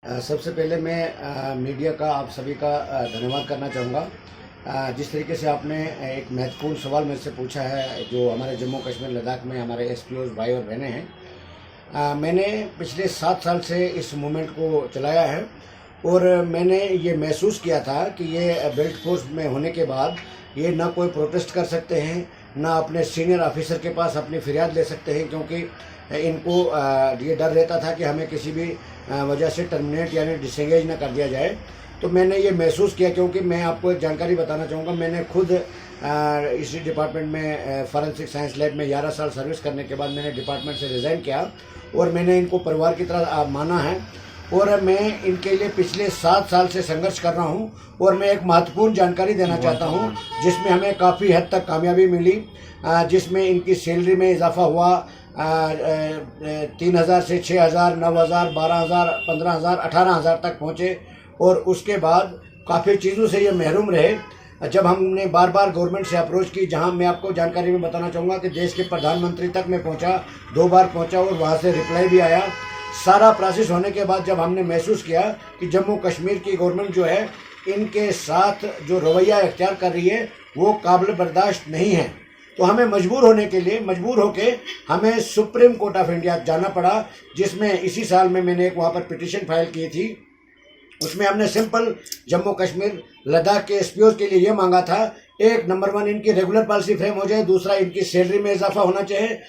सबसे पहले मैं मीडिया का आप सभी का धन्यवाद करना चाहूँगा। जिस तरीके से आपने एक महत्वपूर्ण सवाल मेरे से पूछा है, जो हमारे जम्मू कश्मीर लद्दाख में हमारे एसपीओज़ भाई और बहनें हैं। मैंने पिछले 7 साल से इस मूवमेंट को चलाया है और मैंने ये महसूस किया था कि ये बेल्ट फोर्स में होने के बाद ये ना कोई प्रोटेस्ट कर सकते हैं, ना अपने सीनियर ऑफिसर के पास अपनी फरियाद ले सकते हैं, क्योंकि इनको ये डर रहता था कि हमें किसी भी वजह से टर्मिनेट यानी डिसएंगेज ना कर दिया जाए। तो मैंने ये महसूस किया, क्योंकि मैं आपको एक जानकारी बताना चाहूँगा। मैंने खुद इसी डिपार्टमेंट में फॉरेंसिक साइंस लैब में 11 साल सर्विस करने के बाद मैंने डिपार्टमेंट से रिज़ाइन किया और मैंने इनको परिवार की तरह माना है और मैं इनके लिए पिछले 7 साल से संघर्ष कर रहा हूं। और मैं एक महत्वपूर्ण जानकारी देना चाहता हूं जिसमें हमें काफ़ी हद तक कामयाबी मिली, जिसमें इनकी सैलरी में इजाफा हुआ 3,000 से 6,000, 9,000, 12,000, 15,000, 18,000 तक पहुँचे। और उसके बाद काफ़ी चीज़ों से ये महरूम रहे। जब हमने बार बार गवर्नमेंट से अप्रोच की, जहां मैं आपको जानकारी में बताना चाहूँगा कि देश के प्रधानमंत्री तक मैं पहुँचा, 2 बार पहुँचा और वहाँ से रिप्लाई भी आया। सारा प्रोसेस होने के बाद जब हमने महसूस किया कि जम्मू कश्मीर की गवर्नमेंट जो है इनके साथ जो रवैया इख्तियार कर रही है वो काबिल बर्दाश्त नहीं है, तो हमें मजबूर होके हमें सुप्रीम कोर्ट ऑफ इंडिया जाना पड़ा, जिसमें इसी साल में मैंने एक वहाँ पर पिटीशन फाइल की थी। उसमें हमने सिंपल जम्मू कश्मीर लद्दाख के एसपीओ के लिए ये मांगा था, एक नंबर 1 इनकी रेगुलर पॉलिसी फ्रेम हो जाए, दूसरा इनकी सैलरी में इजाफा होना चाहिए,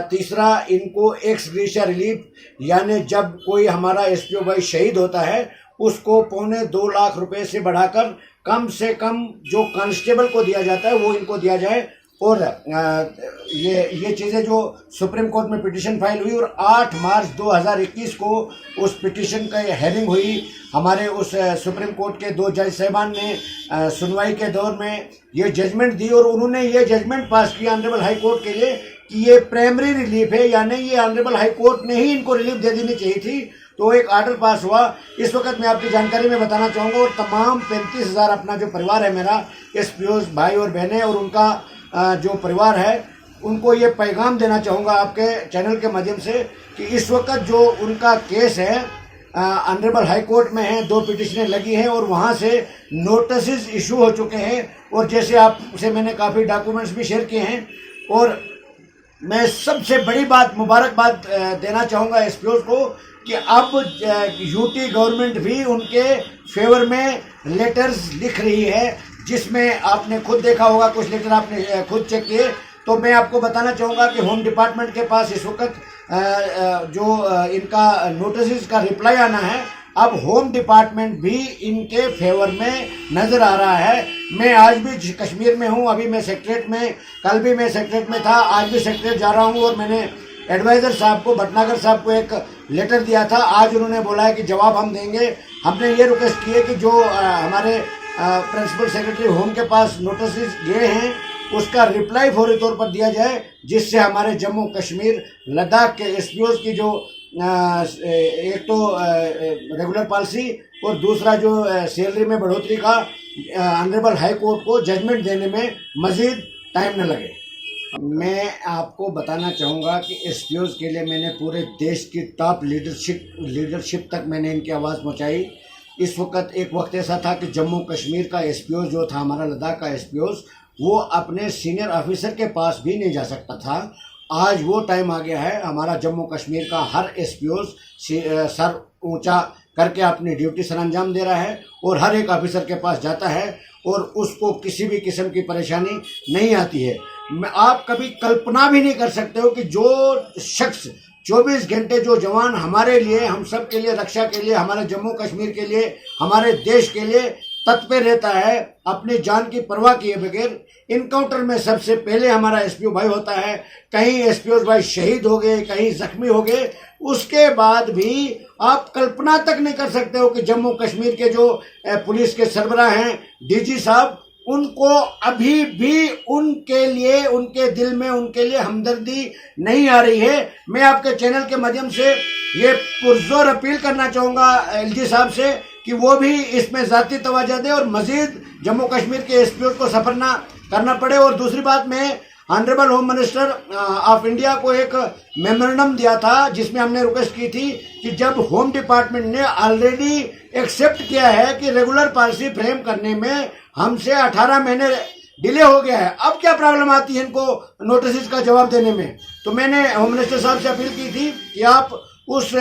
तीसरा इनको एक्स ग्रेशिया रिलीफ, यानी जब कोई हमारा एसपीओ भाई शहीद होता है उसको 2.25 लाख रुपए से बढ़ाकर कम से कम जो कांस्टेबल को दिया जाता है वो इनको दिया जाए। और ये चीज़ें जो सुप्रीम कोर्ट में पिटीशन फाइल हुई और 8 मार्च 2021 को उस पिटीशन का हेयरिंग हुई। हमारे उस सुप्रीम कोर्ट के 2 जज साहबान ने सुनवाई के दौर में ये जजमेंट दी और उन्होंने ये जजमेंट पास किया ऑनरेबल हाई कोर्ट के लिए कि ये प्राइमरी रिलीफ है, यानी ये ऑनरेबल हाई कोर्ट ने ही इनको रिलीफ दे देनी चाहिए थी। तो एक आर्डर पास हुआ। इस वक्त मैं आपकी जानकारी में बताना चाहूँगा और तमाम 35,000 अपना जो परिवार है मेरा, एसपीओ भाई और बहनें और उनका जो परिवार है, उनको ये पैगाम देना चाहूँगा आपके चैनल के माध्यम से कि इस वक्त जो उनका केस है ऑनरेबल हाई कोर्ट में है, 2 पिटिशनें लगी हैं और वहाँ से नोटिस इशू हो चुके हैं। और जैसे आपसे मैंने काफ़ी डॉक्यूमेंट्स भी शेयर किए हैं। और मैं सबसे बड़ी बात, मुबारकबाद देना चाहूँगा एसपीओ को कि अब यूटी गवर्नमेंट भी उनके फेवर में लेटर्स लिख रही है, जिसमें आपने खुद देखा होगा, कुछ लेटर आपने खुद चेक किए। तो मैं आपको बताना चाहूँगा कि होम डिपार्टमेंट के पास इस वक्त जो इनका नोटिस का रिप्लाई आना है, अब होम डिपार्टमेंट भी इनके फेवर में नज़र आ रहा है। मैं आज भी कश्मीर में हूँ, अभी मैं सेक्रेटरीट में, कल भी मैं सेक्रेटरीट में था, आज भी सेक्रेटरीट जा रहा हूँ और मैंने एडवाइज़र साहब को, भटनागर साहब को एक लेटर दिया था। आज उन्होंने बोला है कि जवाब हम देंगे। हमने ये रिक्वेस्ट की है कि जो हमारे प्रिंसिपल सेक्रेटरी होम के पास नोटिस गए हैं उसका रिप्लाई फौरी तौर पर दिया जाए, जिससे हमारे जम्मू कश्मीर लद्दाख के एसपीओ की जो एक तो रेगुलर पॉलिसी और दूसरा जो सैलरी में बढ़ोतरी का ऑनरेबल हाई कोर्ट को जजमेंट देने में मज़ीद टाइम न लगे। मैं आपको बताना चाहूँगा कि एसपीओ के लिए मैंने पूरे देश की टॉप लीडरशिप तक मैंने इनकी आवाज़ पहुँचाई। इस वक्त एक वक्त ऐसा था कि जम्मू कश्मीर का एसपीओ जो था, हमारा लद्दाख का एसपीओ, वो अपने सीनियर ऑफिसर के पास भी नहीं जा सकता था। आज वो टाइम आ गया है, हमारा जम्मू कश्मीर का हर एसपीओ सर ऊंचा करके अपनी ड्यूटी सर अंजाम दे रहा है और हर एक ऑफिसर के पास जाता है और उसको किसी भी किस्म की परेशानी नहीं आती है। आप कभी कल्पना भी नहीं कर सकते हो कि जो शख्स 24 घंटे, जो जवान हमारे लिए, हम सब के लिए, रक्षा के लिए, हमारे जम्मू कश्मीर के लिए, हमारे देश के लिए तत्पर रहता है, अपनी जान की परवाह किए बगैर। इनकाउंटर में सबसे पहले हमारा एसपीओ भाई होता है, कहीं एसपीओ भाई शहीद हो गए, कहीं जख्मी हो गए। उसके बाद भी आप कल्पना तक नहीं कर सकते हो कि जम्मू कश्मीर के जो पुलिस के सरबराह हैं, डीजी साहब, उनको अभी भी उनके लिए, उनके दिल में उनके लिए हमदर्दी नहीं आ रही है। मैं आपके चैनल के माध्यम से ये पुरजोर अपील करना चाहूँगा एलजी साहब से कि वो भी इसमें ज़ाती तवज्जो दें और मज़ीद जम्मू कश्मीर के एसपीओ को सफर ना करना पड़े। और दूसरी बात, मैं honourable home minister of India को एक मेमोरेंडम दिया था जिसमें हमने रिक्वेस्ट की थी कि जब होम डिपार्टमेंट ने ऑलरेडी एक्सेप्ट किया है कि रेगुलर पॉलिसी फ्रेम करने में हमसे 18 महीने डिले हो गया है, अब क्या प्रॉब्लम आती है इनको नोटिस का जवाब देने में। तो मैंने होम मिनिस्टर साहब से अपील की थी कि आप उस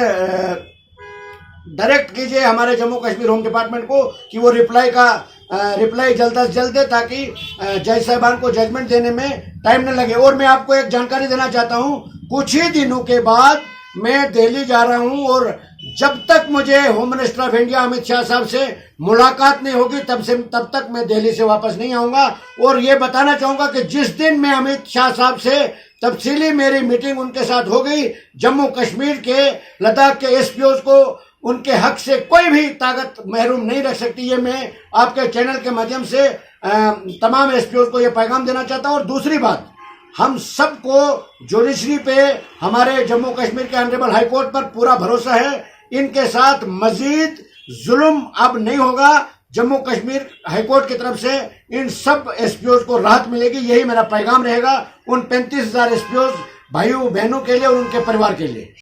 डायरेक्ट कीजिए हमारे जम्मू कश्मीर होम डिपार्टमेंट को कि वो रिप्लाई जल्द से जल्द दे ताकि जज साहिबान को जजमेंट देने में टाइम न लगे। और मैं आपको एक जानकारी देना चाहता हूँ, कुछ ही दिनों के बाद मैं दिल्ली जा रहा हूँ और जब तक मुझे home minister of India Amit Shah साहब से मुलाकात नहीं होगी तब तक मैं दिल्ली से वापस नहीं आऊँगा। और ये बताना चाहूँगा कि जिस दिन मैं अमित शाह साहब से तफसीली मेरी मीटिंग उनके साथ हो गई, जम्मू कश्मीर के लद्दाख के एसपीओज को उनके हक से कोई भी ताकत महरूम नहीं रख सकती। ये मैं आपके चैनल के माध्यम से तमाम एसपीओज को ये पैगाम देना चाहता हूँ। और दूसरी बात, हम सबको जुडिशरी पे हमारे जम्मू कश्मीर के ऑनरेबल हाई कोर्ट पर पूरा भरोसा है। इनके साथ मजीद जुल्म अब नहीं होगा। जम्मू कश्मीर हाई कोर्ट की तरफ से इन सब एसपीओज को राहत मिलेगी, यही मेरा पैगाम रहेगा उन 35,000 एसपीओज भाइयों बहनों के लिए और उनके परिवार के लिए।